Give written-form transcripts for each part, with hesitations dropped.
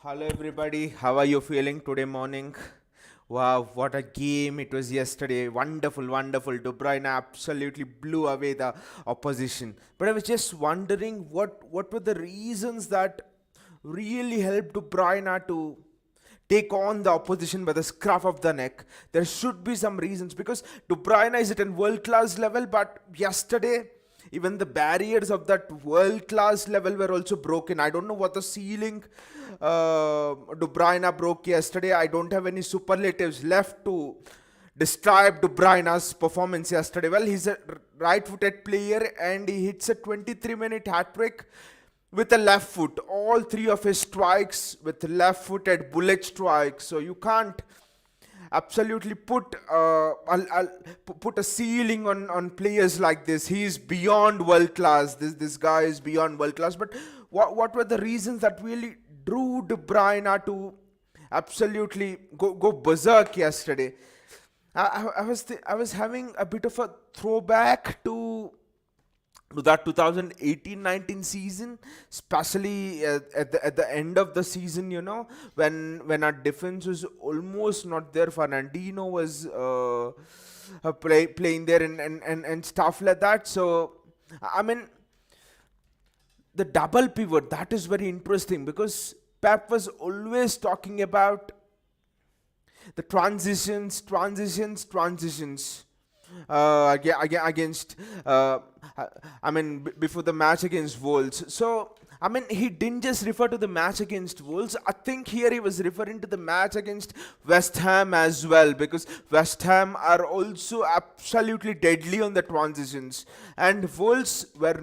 Hello everybody, how are you feeling today morning? Wow, what a game it was yesterday. Wonderful, wonderful. De Bruyne absolutely blew away the opposition. But I was just wondering what were the reasons that really helped De Bruyne to take on the opposition by the scruff of the neck. There should be some reasons because De Bruyne is at a world class level, but yesterday even the barriers of that world class level were also broken. I don't know what the ceiling De Bruyne broke yesterday. I don't have any superlatives left to describe De Bruyne's performance yesterday. Well, he's a right-footed player and he hits a 23-minute hat trick with a left foot. All three of his strikes with left-footed bullet strikes. So you can't absolutely put a ceiling on players like this. He's beyond world class. This guy is beyond world class. But what were the reasons that really drew De Bruyne to absolutely go berserk yesterday? I was having a bit of a throwback to that 2018-19 season, especially at the end of the season, when our defense was almost not there. Fernandinho was playing there and stuff like that. So I mean, the double pivot, that is very interesting because Pep was always talking about the transitions against before the match against Wolves. So I mean, he didn't just refer to the match against Wolves. I think here he was referring to the match against West Ham as well, because West Ham are also absolutely deadly on the transitions, and Wolves are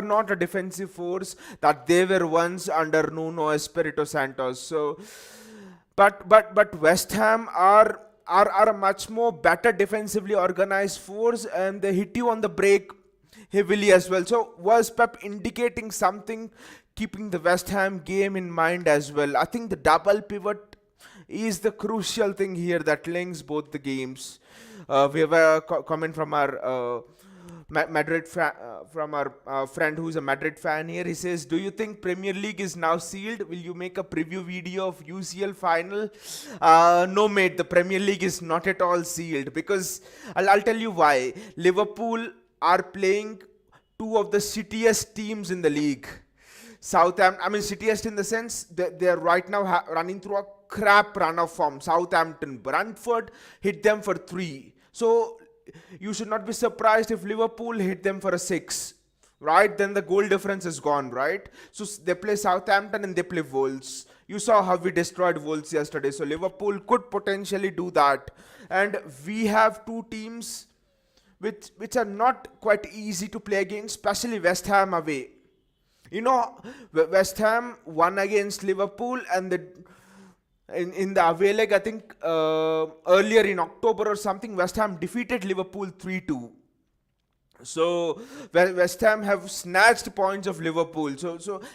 not a defensive force that they were once under Nuno Espirito Santos. So but West Ham are a much more better defensively organized force, and they hit you on the break heavily as well. So was Pep indicating something, keeping the West Ham game in mind as well? I think the double pivot is the crucial thing here that links both the games. We have a comment from our from our friend who's a Madrid fan here. He says, "Do you think Premier League is now sealed? Will you make a preview video of UCL final?" No, mate. The Premier League is not at all sealed because I'll tell you why. Liverpool are playing two of the shittiest teams in the league. Southampton, I mean, shittiest in the sense that they are right now running through a crap run of form. Southampton, Brentford hit them for 3. So you should not be surprised if Liverpool hit them for a 6, right? Then the goal difference is gone, right? So they play Southampton and they play Wolves. You saw how we destroyed Wolves yesterday. So Liverpool could potentially do that. And we have two teams which are not quite easy to play against, especially West Ham away. West Ham won against Liverpool, and in the away leg, I think earlier in October or something, West Ham defeated Liverpool 3-2. So West Ham have snatched points of Liverpool.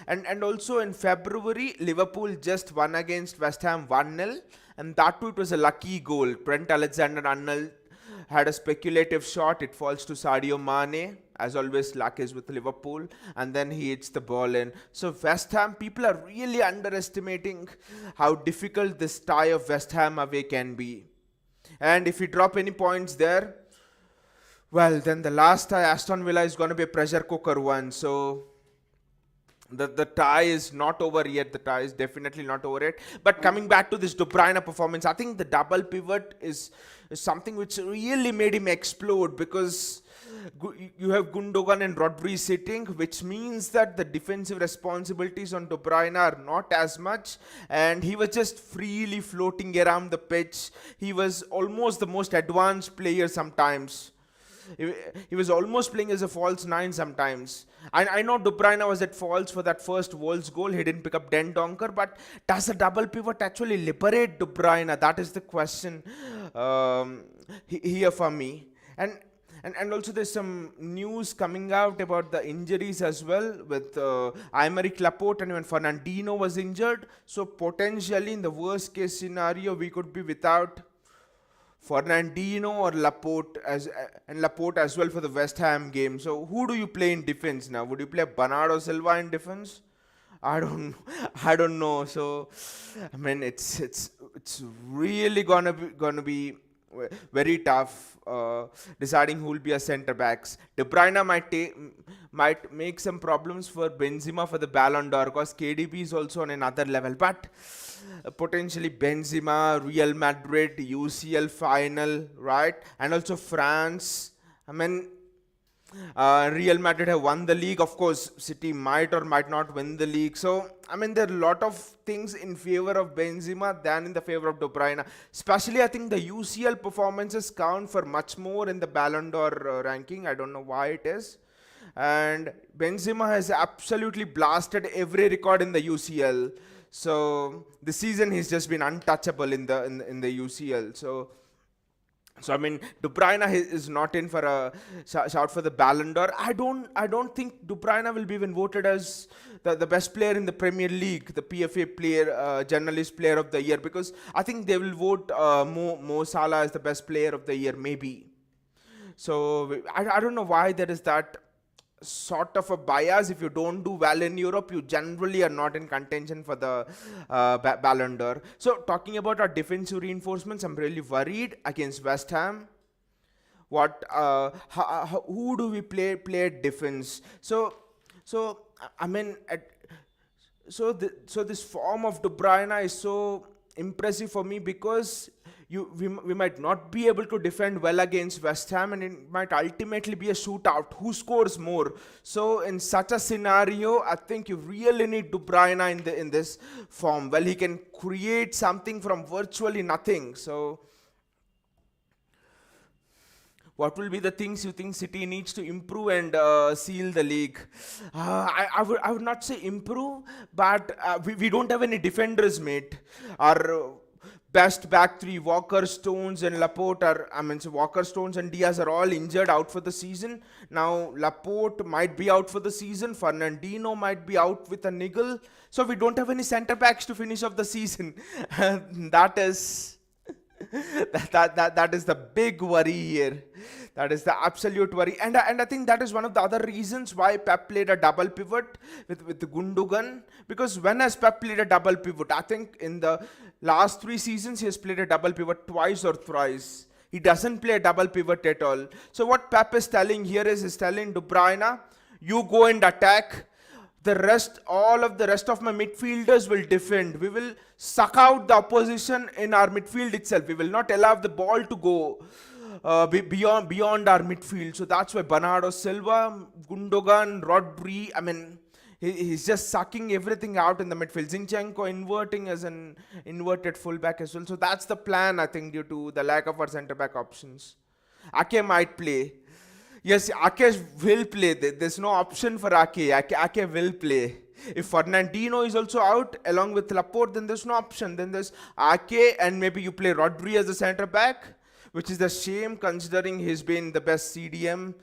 And also in February, Liverpool just won against West Ham 1-0, and that too it was a lucky goal. Trent Alexander-Arnold had a speculative shot. It falls to Sadio Mane. As always, luck is with Liverpool, and then he hits the ball in. So West Ham, people are really underestimating how difficult this tie of West Ham away can be. And if we drop any points there, well, then the last tie, Aston Villa, is going to be a pressure cooker one. So the tie is not over yet. The tie is definitely not over yet. But coming back to this De Bruyne performance, I think the double pivot is something which really made him explode, because you have Gundogan and Rodri sitting, which means that the defensive responsibilities on De Bruyne are not as much, and he was just freely floating around the pitch. He was almost the most advanced player sometimes. He was almost playing as a false 9 sometimes. I know De Bruyne was at faults for that first Wolves goal. He didn't pick up Den Donker, but does a double pivot actually liberate De Bruyne? That is the question here for me. And also there's some news coming out about the injuries as well, with Aymeric Laporte, and even Fernandinho was injured. So potentially in the worst case scenario, we could be without Fernandinho or Laporte as well for the West Ham game. So who do you play in defense now? Would you play Bernardo Silva in defense? I don't I don't know. So I mean it's really gonna be very tough deciding who will be a centre backs. De Bruyne might make some problems for Benzema for the Ballon d'Or because KDB is also on another level. But potentially Benzema, Real Madrid, UCL final, right? And also France. I mean, Real Madrid have won the league. Of course, City might or might not win the league. So, I mean, there are a lot of things in favor of Benzema than in the favor of De Bruyne. Especially, I think the UCL performances count for much more in the Ballon d'Or ranking. I don't know why it is. And Benzema has absolutely blasted every record in the UCL. So this season he's just been untouchable in the UCL. So I mean, De Bruyne is not in for a shout for the Ballon d'Or. I don't think De Bruyne will be even voted as the best player in the Premier League, the PFA player, journalist player of the year, because I think they will vote Mo Salah as the best player of the year, maybe. So I don't know why there is that sort of a bias. If you don't do well in Europe, you generally are not in contention for the Ballon d'Or. So talking about our defensive reinforcements, I'm really worried against West Ham. Who do we play at defense? So I mean, so this form of De Bruyne is so impressive for me because we might not be able to defend well against West Ham, and it might ultimately be a shootout. Who scores more? So in such a scenario, I think you really need De Bruyne in this form. Well, he can create something from virtually nothing. So what will be the things you think City needs to improve and seal the league? I would not say improve, but we don't have any defenders, mate. Our best back three, Walker, Stones, and Laporte are. I mean, so Walker, Stones, and Diaz are all injured out for the season. Now Laporte might be out for the season. Fernandinho might be out with a niggle. So we don't have any centre backs to finish off the season. that is. That is the big worry here. That is the absolute worry, and I think that is one of the other reasons why Pep played a double pivot with Gundogan. Because when has Pep played a double pivot? I think in the last 3 seasons he has played a double pivot twice or thrice. He doesn't play a double pivot at all. So what Pep is telling here is he's telling De Bruyne, you go and attack. All of the rest of my midfielders will defend. We will suck out the opposition in our midfield itself. We will not allow the ball to go beyond our midfield. So that's why Bernardo Silva, Gundogan, Rodri, I mean, he's just sucking everything out in the midfield. Zinchenko inverting as an inverted fullback as well. So that's the plan, I think, due to the lack of our centre-back options. Ake might play. Yes, Ake will play. There's no option for Ake. Ake will play. If Fernandinho is also out along with Laporte, then there's no option. Then there's Ake, and maybe you play Rodri as a centre back, which is a shame considering he's been the best CDM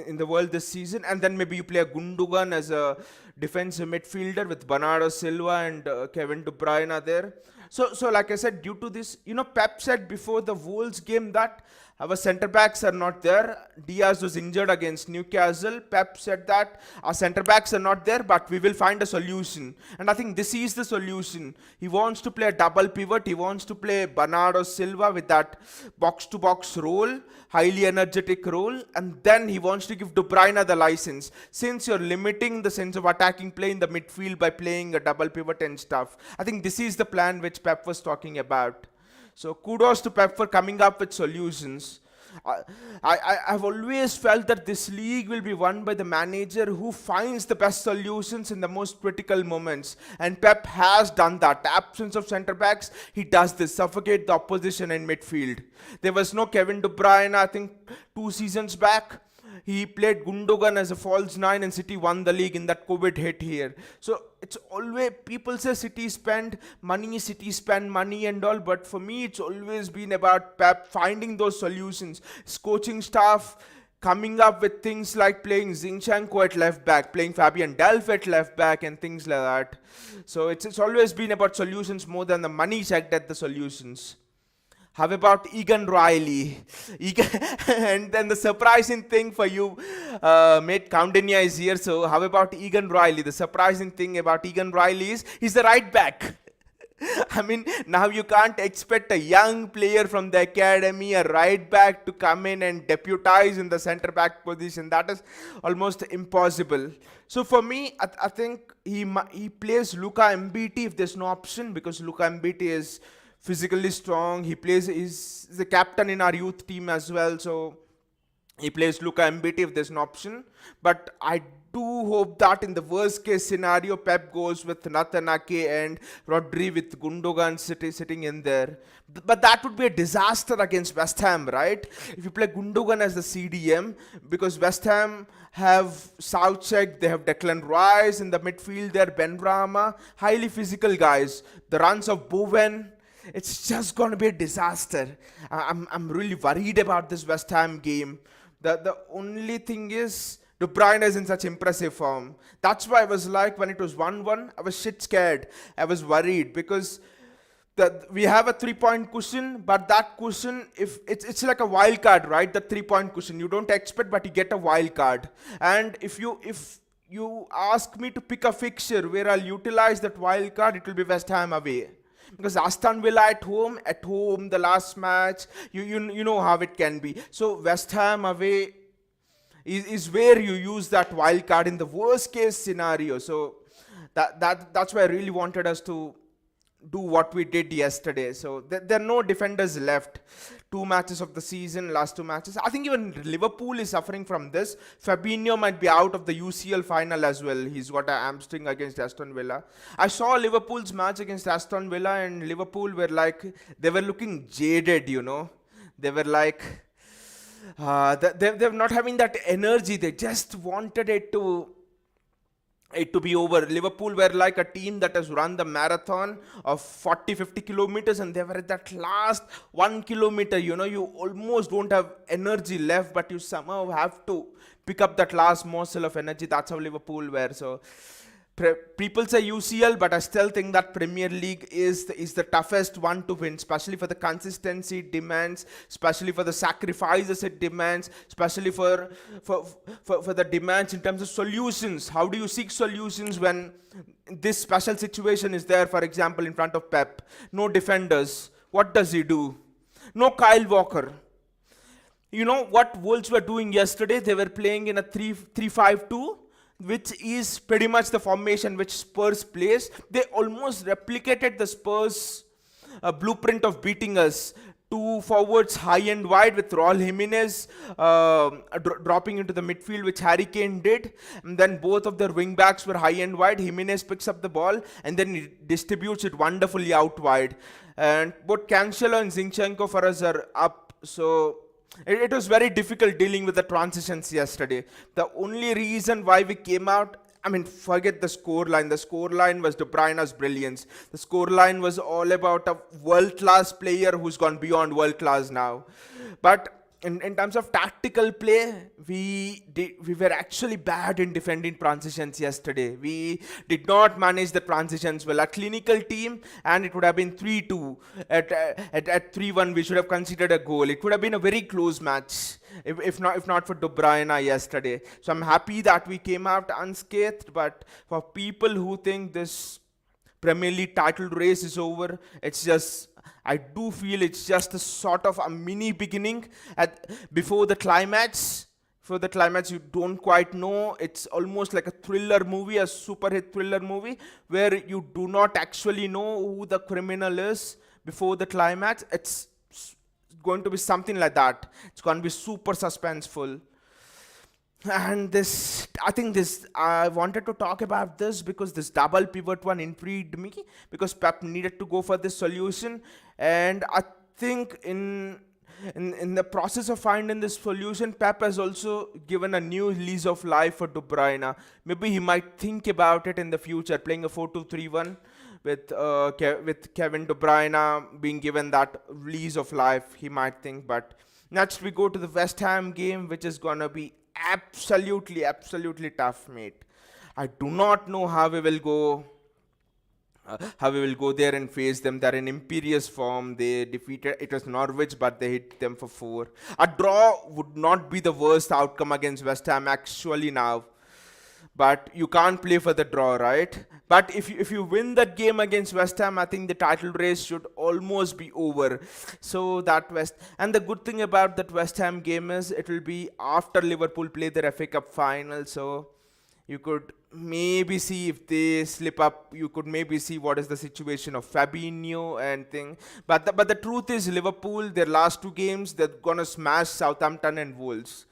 in the world this season. And then maybe you play a Gundogan as a defensive midfielder with Bernardo Silva and Kevin De Bruyne there. So like I said, due to this, Pep said before the Wolves game that our centre backs are not there. Diaz was injured against Newcastle. Pep said that our centre backs are not there, but we will find a solution. And I think this is the solution. He wants to play a double pivot. He wants to play Bernardo Silva with that box-to-box role, highly energetic role. And then he wants to give De Bruyne the license. Since you're limiting the sense of attacking play in the midfield by playing a double pivot and stuff, I think this is the plan which Pep was talking about. So kudos to Pep for coming up with solutions. I've always felt that this league will be won by the manager who finds the best solutions in the most critical moments. And Pep has done that. Absence of centre backs, he does this, suffocate the opposition in midfield. There was no Kevin De Bruyne, I think 2 seasons back. He played Gundogan as a false 9 and City won the league in that COVID hit here. So it's always, people say City spend money and all, but for me it's always been about Pep finding those solutions. His coaching staff coming up with things like playing Zinchenko at left back, playing Fabian Delph at left back and things like that. So it's always been about solutions more than the money checked at the solutions. How about Egan Riley? Egan and then the surprising thing for you, mate, Countania is here. So how about Egan Riley? The surprising thing about Egan Riley is he's the right back. I mean, now you can't expect a young player from the academy, a right back, to come in and deputize in the centre back position. That is almost impossible. So for me, I think he plays Luka Mbiti if there's no option, because Luka Mbiti is physically strong. He's the captain in our youth team as well. So he plays Luka Mbiti if there's an option. But I do hope that in the worst case scenario, Pep goes with Nathan Ake and Rodri with Gundogan sitting in there. But that would be a disaster against West Ham, right? If you play Gundogan as the CDM, because West Ham have Southcheck, they have Declan Rice in the midfield there, Ben Rama, highly physical guys. The runs of Bowen, it's just going to be a disaster. I'm really worried about this West Ham game. The only thing is, Bruyne is in such impressive form. That's why I was like, when it was 1-1, I was shit scared. I was worried because we have a 3-point cushion, but that cushion, if it's like a wild card, right? The 3-point cushion, you don't expect, but you get a wild card. And if you ask me to pick a fixture where I'll utilize that wild card, it will be West Ham away. Because Aston Villa at home, the last match, you know how it can be. So West Ham away is where you use that wild card in the worst case scenario. So that's why I really wanted us to do what we did yesterday. So there are no defenders left. 2 matches of the season, last 2 matches. I think even Liverpool is suffering from this. Fabinho might be out of the UCL final as well. He's got a hamstring against Aston Villa. I saw Liverpool's match against Aston Villa, and Liverpool were like, they were looking jaded, you know. They were like, they're not having that energy. They just wanted it to be over. Liverpool were like a team that has run the marathon of 40-50 kilometers, and they were at that last 1 kilometer. You know, you almost don't have energy left, but you somehow have to pick up that last morsel of energy. That's how Liverpool were. So people say UCL, but I still think that Premier League is the toughest one to win, especially for the consistency it demands, especially for the sacrifices it demands, especially for the demands in terms of solutions. How do you seek solutions when this special situation is there? For example, in front of Pep, no defenders. What does he do? No Kyle Walker. You know what Wolves were doing yesterday? They were playing in a 3-5-2. Which is pretty much the formation which Spurs plays. They almost replicated the Spurs blueprint of beating us. 2 forwards high and wide with Raul Jimenez dropping into the midfield, which Harry Kane did. And then both of their wing backs were high and wide. Jimenez picks up the ball and then he distributes it wonderfully out wide. And both Cancelo and Zinchenko for us are up. So it was very difficult dealing with the transitions yesterday. The only reason why we came out, I mean, forget the scoreline. The scoreline was De Bruyne's brilliance. The scoreline was all about a world-class player who's gone beyond world-class now. But in terms of tactical play, we were actually bad in defending transitions yesterday. We did not manage the transitions well. A clinical team, and it would have been 3-2. At 3-1, we should have considered a goal. It would have been a very close match if not for De Bruyne yesterday. So I'm happy that we came out unscathed. But for people who think this Premier League title race is over, I do feel it's just a sort of a mini beginning before the climax. For the climax, you don't quite know. It's almost like a thriller movie, a super hit thriller movie, where you do not actually know who the criminal is before the climax. It's going to be something like that. It's going to be super suspenseful. And I wanted to talk about this because this double pivot one intrigued me, because Pep needed to go for this solution. And I think in the process of finding this solution, Pep has also given a new lease of life for De Bruyne. Maybe he might think about it in the future, playing a 4-2-3-1 with Kevin De Bruyne being given that lease of life, he might think. But next we go to the West Ham game, which is going to be absolutely tough, mate. I do not know how we will go how we will go there and face them. They're in imperious form. They defeated, it was Norwich, but they hit them for 4. A draw would not be the worst outcome against West Ham actually now. But you can't play for the draw, right? But if you win that game against West Ham, I think the title race should almost be over. So that and the good thing about that West Ham game is it will be after Liverpool play their FA Cup final. So you could maybe see if they slip up. You could maybe see what is the situation of Fabinho and thing. But the truth is, Liverpool, their last 2 games, they're gonna smash Southampton and Wolves.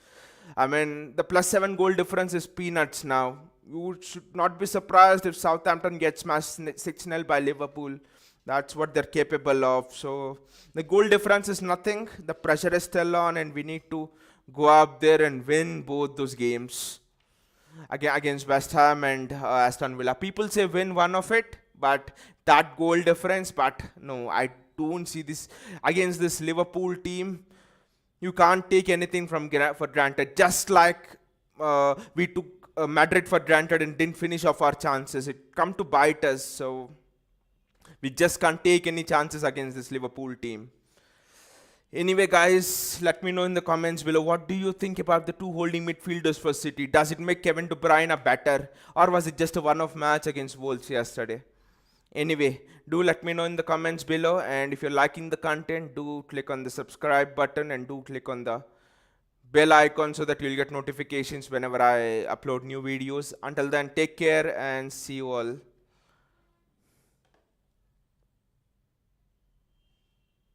I mean, the +7 goal difference is peanuts now. You should not be surprised if Southampton gets smashed 6-0 by Liverpool. That's what they're capable of. So the goal difference is nothing. The pressure is still on, and we need to go up there and win both those games against West Ham and Aston Villa. People say win one of it, but that goal difference. But no, I don't see this against this Liverpool team. You can't take anything for granted. Just like we took Madrid for granted and didn't finish off our chances. It come to bite us. So we just can't take any chances against this Liverpool team. Anyway, guys, let me know in the comments below, what do you think about the 2 holding midfielders for City? Does it make Kevin De Bruyne better, or was it just a one-off match against Wolves yesterday? Anyway, do let me know in the comments below, and if you're liking the content, do click on the subscribe button and do click on the bell icon so that you'll get notifications whenever I upload new videos. Until then, take care and see you all.